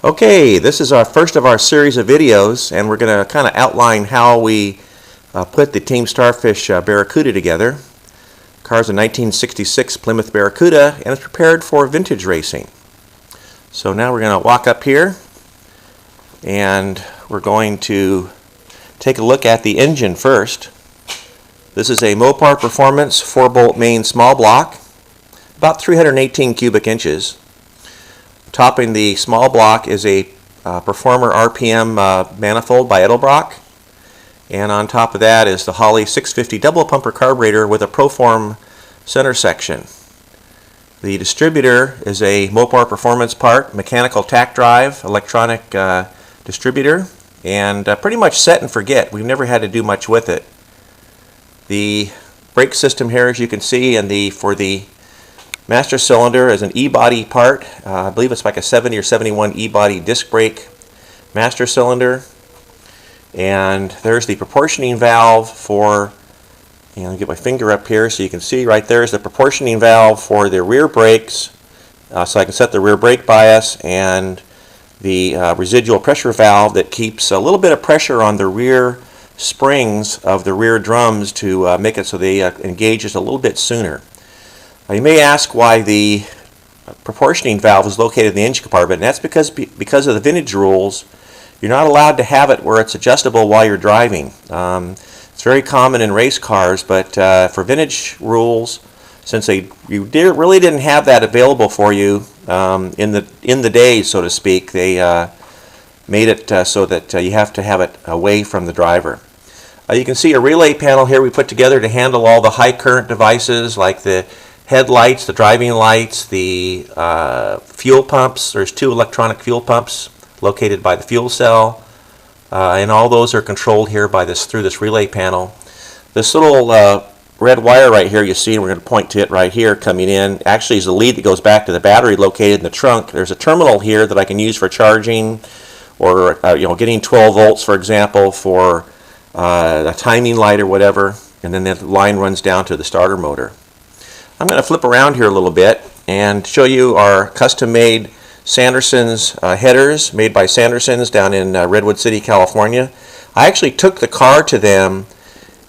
Okay, this is our first of our series of videos, and we're going to kind of outline how we put the Team Starfish Barracuda together. The car is a 1966 Plymouth Barracuda, and it's prepared for vintage racing. So now we're going to walk up here, and we're going to take a look at the engine first. This is a Mopar Performance 4-bolt main small block, about 318 cubic inches. Topping the small block is a Performer RPM manifold by Edelbrock, and on top of that is the Holley 650 double pumper carburetor with a Proform center section. The distributor is a Mopar Performance part, mechanical tack drive, electronic distributor, and pretty much set and forget. We've never had to do much with it. The brake system here, as you can see, and for the master cylinder is an E-body part. I believe it's like a 70 or 71 E-body disc brake master cylinder. And there's the proportioning valve for, let me get my finger up here so you can see right there is the proportioning valve for the rear brakes. So I can set the rear brake bias, and the residual pressure valve that keeps a little bit of pressure on the rear springs of the rear drums to make it so they engage just a little bit sooner. You may ask why the proportioning valve is located in the engine compartment, and that's because of the vintage rules. You're not allowed to have it where it's adjustable while you're driving. It's very common in race cars, but for vintage rules, since you really didn't have that available for you in the day, so to speak, they made it so that you have to have it away from the driver. You can see a relay panel here we put together to handle all the high current devices like the headlights, the driving lights, the fuel pumps. There's 2 electronic fuel pumps located by the fuel cell, and all those are controlled here through this relay panel. This little red wire right here you see, and we're going to point to it right here coming in, actually is the lead that goes back to the battery located in the trunk. There's a terminal here that I can use for charging, or getting 12 volts, for example, for a timing light or whatever, and then the line runs down to the starter motor. I'm going to flip around here a little bit and show you our custom-made Sanderson's headers made by Sanderson's down in Redwood City, California. I actually took the car to them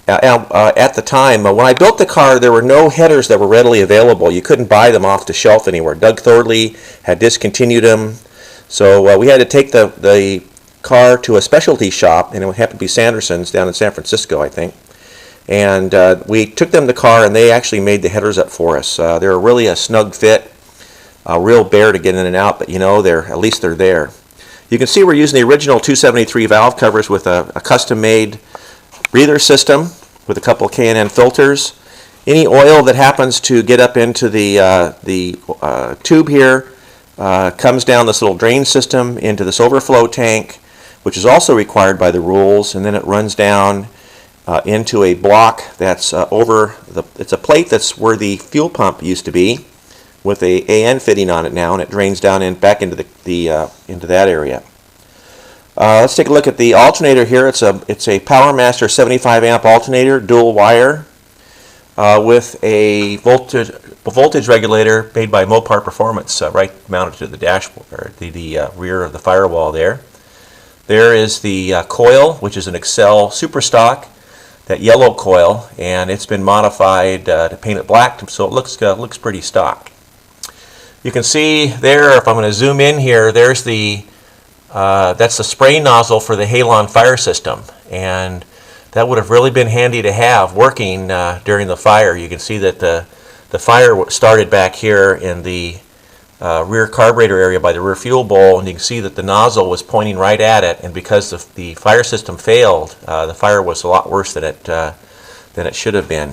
at the time. When I built the car, there were no headers that were readily available. You couldn't buy them off the shelf anywhere. Doug Thorley had discontinued them, so we had to take the car to a specialty shop, and it would have to be Sanderson's down in San Francisco, I think. And we took them the car, and they actually made the headers up for us. They're really a snug fit, a real bear to get in and out, but at least they're there. You can see we're using the original 273 valve covers with a custom-made breather system with a couple of K&N filters. Any oil that happens to get up into the tube here comes down this little drain system into this overflow tank, which is also required by the rules, and then it runs down into a block that's it's a plate that's where the fuel pump used to be, with a AN fitting on it now, and it drains down back into into that area. Let's take a look at the alternator here. It's a PowerMaster 75 amp alternator, dual wire, with a voltage regulator made by Mopar Performance, right mounted to the dashboard, or the rear of the firewall there. There is the coil, which is an Excel Super Stock, that yellow coil, and it's been modified to paint it black, so it looks pretty stock. You can see there, if I'm going to zoom in here, there's that's the spray nozzle for the Halon fire system, and that would have really been handy to have working during the fire. You can see that the fire started back here in the rear carburetor area by the rear fuel bowl, and you can see that the nozzle was pointing right at it, and because the fire system failed, the fire was a lot worse than it should have been.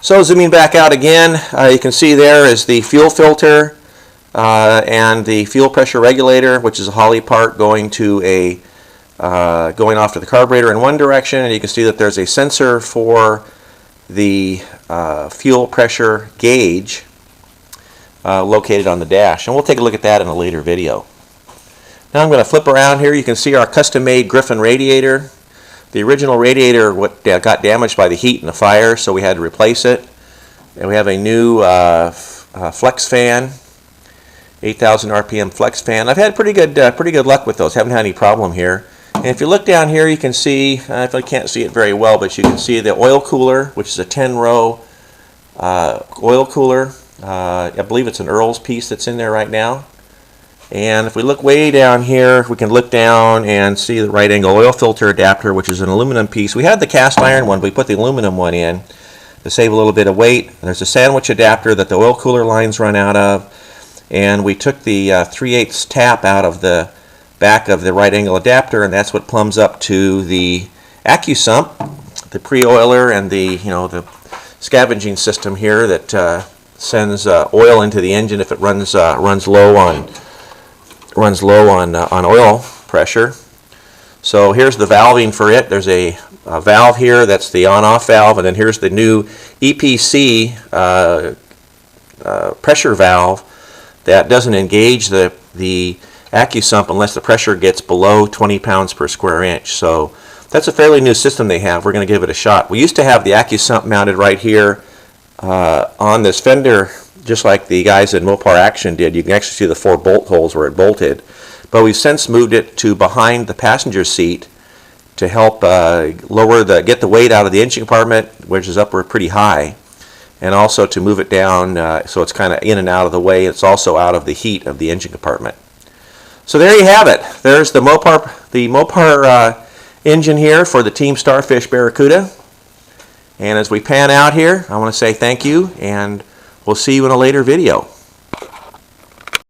So zooming back out again, you can see there is the fuel filter and the fuel pressure regulator, which is a Holley part going off to the carburetor in one direction, and you can see that there's a sensor for the fuel pressure gauge located on the dash, and we'll take a look at that in a later video. Now I'm going to flip around here. You can see our custom-made Griffin radiator. The original radiator got damaged by the heat and the fire, so we had to replace it. And we have a new flex fan. 8,000 RPM flex fan. I've had pretty good luck with those. Haven't had any problem here. And if you look down here, you can see, if I can't see it very well, but you can see the oil cooler, which is a 10-row oil cooler. I believe it's an Earl's piece that's in there right now. And if we look way down here, we can look down and see the right angle oil filter adapter, which is an aluminum piece. We had the cast iron one, but we put the aluminum one in to save a little bit of weight. There's a sandwich adapter that the oil cooler lines run out of. And we took the 3/8 tap out of the back of the right angle adapter, and that's what plumbs up to the AccuSump, the pre-oiler, and the the scavenging system here that sends oil into the engine if it runs low on oil pressure. So here's the valving for it. There's a valve here that's the on-off valve, and then here's the new EPC pressure valve that doesn't engage the AccuSump unless the pressure gets below 20 pounds per square inch. So that's a fairly new system they have. We're going to give it a shot. We used to have the AccuSump mounted right here on this fender, just like the guys in Mopar Action did. You can actually see the 4 bolt holes where it bolted. But we've since moved it to behind the passenger seat to help get the weight out of the engine compartment, which is up pretty high, and also to move it down so it's kind of in and out of the way. It's also out of the heat of the engine compartment. So there you have it. There's the Mopar engine here for the Team Starfish Barracuda. And as we pan out here, I want to say thank you, and we'll see you in a later video.